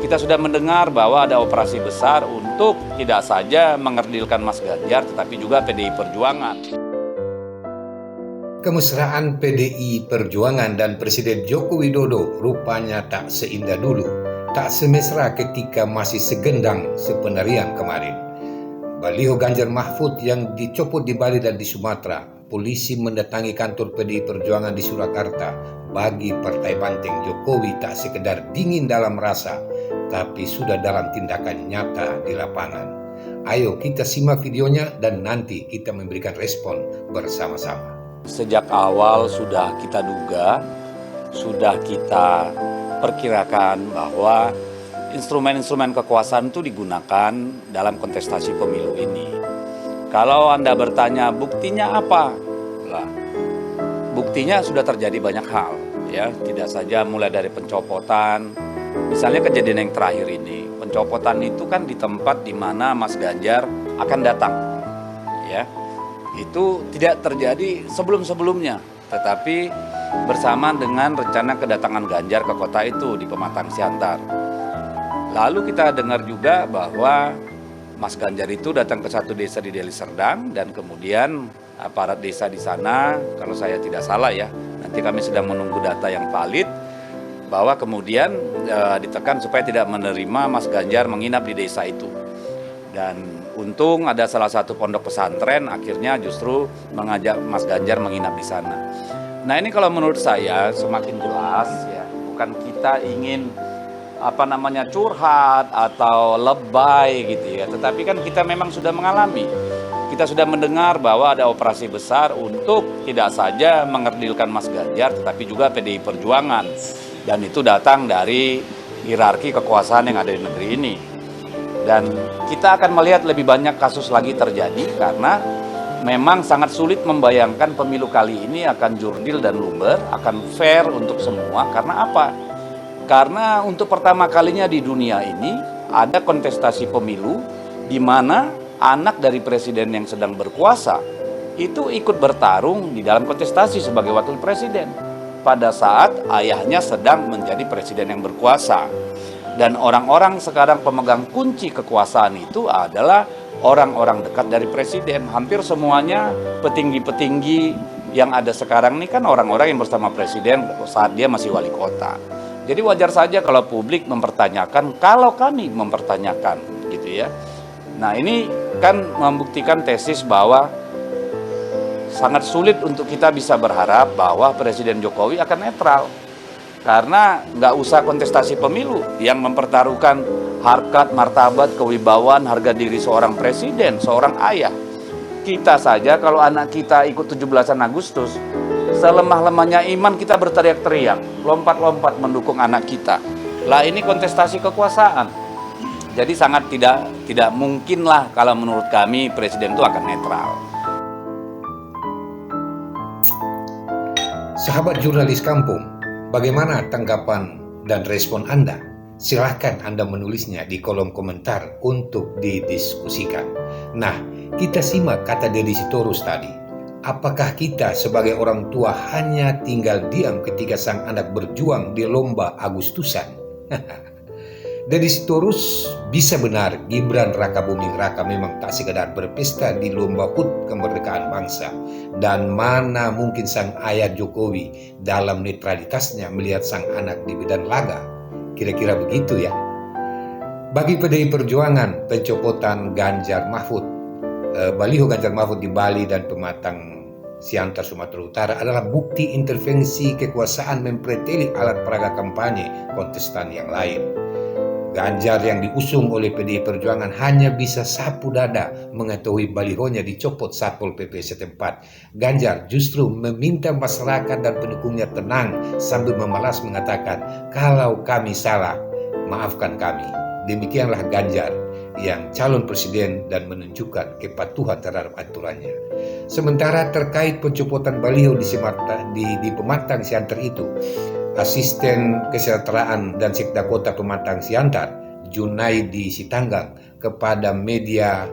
Kita sudah mendengar bahwa ada operasi besar untuk tidak saja mengerdilkan Mas Ganjar, tetapi juga PDI Perjuangan. Kemesraan PDI Perjuangan dan Presiden Joko Widodo rupanya tak seindah dulu, tak semesra ketika masih segendang sepenarian kemarin. Baliho Ganjar Mahfud yang dicopot di Bali dan di Sumatera, polisi mendatangi kantor PDI Perjuangan di Surakarta. Bagi Partai Banteng Jokowi tak sekedar dingin dalam rasa, tapi sudah dalam tindakan nyata di lapangan. Ayo kita simak videonya dan nanti kita memberikan respon bersama-sama. Sejak awal sudah kita duga, sudah kita perkirakan bahwa instrumen-instrumen kekuasaan itu digunakan dalam kontestasi pemilu ini. Kalau Anda bertanya buktinya apa? Lah, buktinya sudah terjadi banyak hal, ya. Tidak saja mulai dari pencopotan, misalnya kejadian yang terakhir ini. Pencopotan itu kan di tempat di mana Mas Ganjar akan datang, ya. Itu tidak terjadi sebelum-sebelumnya, tetapi bersamaan dengan rencana kedatangan Ganjar ke kota itu di Pematang Siantar. Lalu kita dengar juga bahwa Mas Ganjar itu datang ke satu desa di Deli Serdang dan kemudian aparat desa di sana, kalau saya tidak salah ya, nanti kami sedang menunggu data yang valid, bahwa kemudian ditekan supaya tidak menerima Mas Ganjar menginap di desa itu. Dan untung ada salah satu pondok pesantren akhirnya justru mengajak Mas Ganjar menginap di sana. Nah ini kalau menurut saya semakin jelas ya, bukan kita ingin curhat atau lebay gitu ya, tetapi kan kita memang sudah mengalami. Kita sudah mendengar bahwa ada operasi besar untuk tidak saja mengerdilkan Mas Ganjar, tetapi juga PDI Perjuangan. Dan itu datang dari hierarki kekuasaan yang ada di negeri ini. Dan kita akan melihat lebih banyak kasus lagi terjadi karena memang sangat sulit membayangkan pemilu kali ini akan jurdil dan luber, akan fair untuk semua. Karena apa? Karena untuk pertama kalinya di dunia ini ada kontestasi pemilu di mana anak dari presiden yang sedang berkuasa itu ikut bertarung di dalam kontestasi sebagai wakil presiden pada saat ayahnya sedang menjadi presiden yang berkuasa. Dan orang-orang sekarang pemegang kunci kekuasaan itu adalah orang-orang dekat dari presiden. Hampir semuanya petinggi-petinggi yang ada sekarang ini kan orang-orang yang bersama presiden saat dia masih wali kota. Jadi wajar saja kalau publik mempertanyakan, kalau kami mempertanyakan gitu ya. Nah ini kan membuktikan tesis bahwa sangat sulit untuk kita bisa berharap bahwa Presiden Jokowi akan netral. Karena nggak usah kontestasi pemilu yang mempertaruhkan harkat, martabat, kewibawaan, harga diri seorang presiden, seorang ayah. Kita saja kalau anak kita ikut 17-an Agustus, selemah-lemahnya iman kita berteriak-teriak, lompat-lompat mendukung anak kita. Lah ini kontestasi kekuasaan. Jadi sangat tidak mungkin lah kalau menurut kami presiden itu akan netral. Sahabat jurnalis kampung, bagaimana tanggapan dan respon Anda? Silahkan Anda menulisnya di kolom komentar untuk didiskusikan. Nah, kita simak kata Deddy Sitorus tadi. Apakah kita sebagai orang tua hanya tinggal diam ketika sang anak berjuang di lomba Agustusan? Deddy Sitorus bisa benar Gibran Raka Buming Raka memang tak sekadar berpesta di lomba HUT kemerdekaan bangsa. Dan mana mungkin sang ayah Jokowi dalam netralitasnya melihat sang anak di medan laga. Kira-kira begitu ya. Bagi PDI Perjuangan, pencopotan Ganjar Mahfud, baliho Ganjar Mahfud di Bali dan Pematang Siantar Sumatera Utara adalah bukti intervensi kekuasaan mempretelik alat peraga kampanye kontestan yang lain. Ganjar yang diusung oleh PDI Perjuangan hanya bisa sapu dada mengetahui balihonya dicopot Satpol PP setempat. Ganjar justru meminta masyarakat dan pendukungnya tenang sambil memalas mengatakan, kalau kami salah, maafkan kami. Demikianlah Ganjar yang calon presiden dan menunjukkan kepatuhan terhadap aturannya. Sementara terkait pencopotan baliho di Pematang Siantar itu, Asisten Kesejahteraan dan Sekda Kota Pematang Siantar, Junaidi Sitanggang, kepada media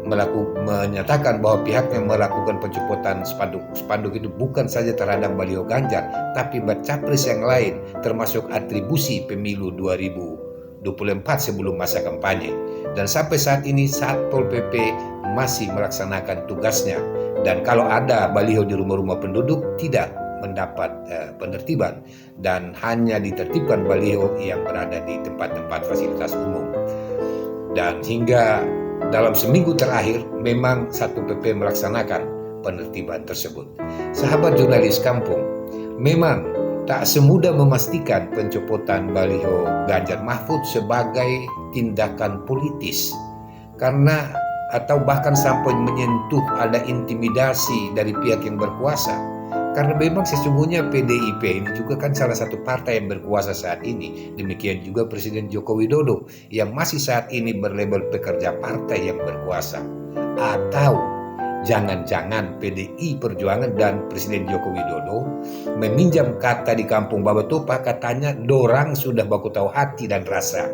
menyatakan bahwa pihaknya melakukan pencopotan spanduk itu bukan saja terhadap baliho Ganjar, tapi baca pres yang lain, termasuk atribusi pemilu 2024 24 sebelum masa kampanye. Dan sampai saat ini Satpol PP masih melaksanakan tugasnya. Dan kalau ada baliho di rumah-rumah penduduk tidak mendapat penertiban, dan hanya ditertibkan baliho yang berada di tempat-tempat fasilitas umum. Dan hingga dalam seminggu terakhir memang Satpol PP melaksanakan penertiban tersebut. Sahabat jurnalis kampung, memang tak semudah memastikan pencopotan baliho Ganjar Mahfud sebagai tindakan politis, karena atau bahkan sampai menyentuh ada intimidasi dari pihak yang berkuasa. Karena memang sesungguhnya PDIP ini juga kan salah satu partai yang berkuasa saat ini. Demikian juga Presiden Joko Widodo yang masih saat ini berlabel pekerja partai yang berkuasa. Atau jangan-jangan PDI Perjuangan dan Presiden Joko Widodo meminjam kata di kampung Babatopa, katanya dorang sudah baku tahu hati dan rasa.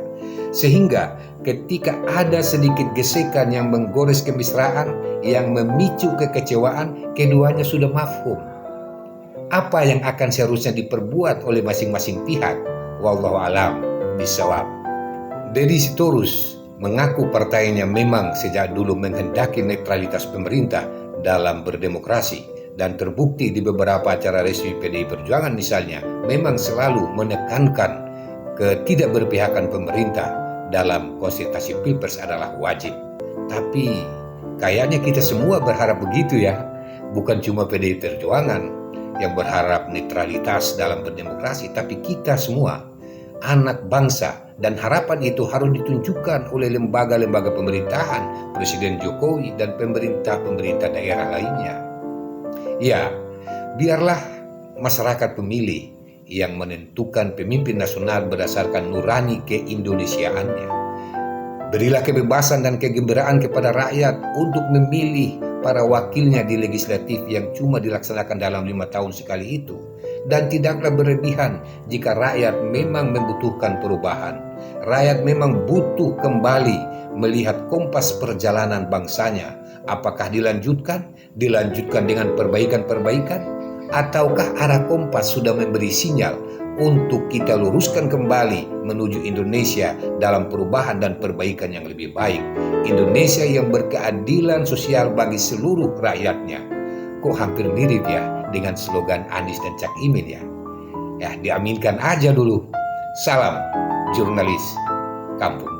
Sehingga ketika ada sedikit gesekan yang menggores kemesraan, yang memicu kekecewaan, keduanya sudah mafhum apa yang akan seharusnya diperbuat oleh masing-masing pihak. Wallahu alam bisawab. Deddy Sitorus mengaku partainya memang sejak dulu menghendaki netralitas pemerintah dalam berdemokrasi, dan terbukti di beberapa acara resmi PDI Perjuangan misalnya memang selalu menekankan ketidakberpihakan pemerintah dalam konsultasi Pilpres adalah wajib. Tapi kayaknya kita semua berharap begitu ya, bukan cuma PDI Perjuangan yang berharap netralitas dalam berdemokrasi, tapi kita semua anak bangsa, dan harapan itu harus ditunjukkan oleh lembaga-lembaga pemerintahan, Presiden Jokowi dan pemerintah-pemerintah daerah lainnya. Ya, biarlah masyarakat pemilih yang menentukan pemimpin nasional berdasarkan nurani keindonesiaannya. Berilah kebebasan dan kegembiraan kepada rakyat untuk memilih para wakilnya di legislatif yang cuma dilaksanakan dalam 5 tahun sekali itu. Dan tidaklah berlebihan jika rakyat memang membutuhkan perubahan. Rakyat memang butuh kembali melihat kompas perjalanan bangsanya. Apakah dilanjutkan dengan perbaikan-perbaikan, ataukah arah kompas sudah memberi sinyal untuk kita luruskan kembali menuju Indonesia dalam perubahan dan perbaikan yang lebih baik. Indonesia yang berkeadilan sosial bagi seluruh rakyatnya. Kok hampir mirip ya dengan slogan Anies dan Cak Imin ya? Ya, diaminkan aja dulu. Salam jurnalis kampung.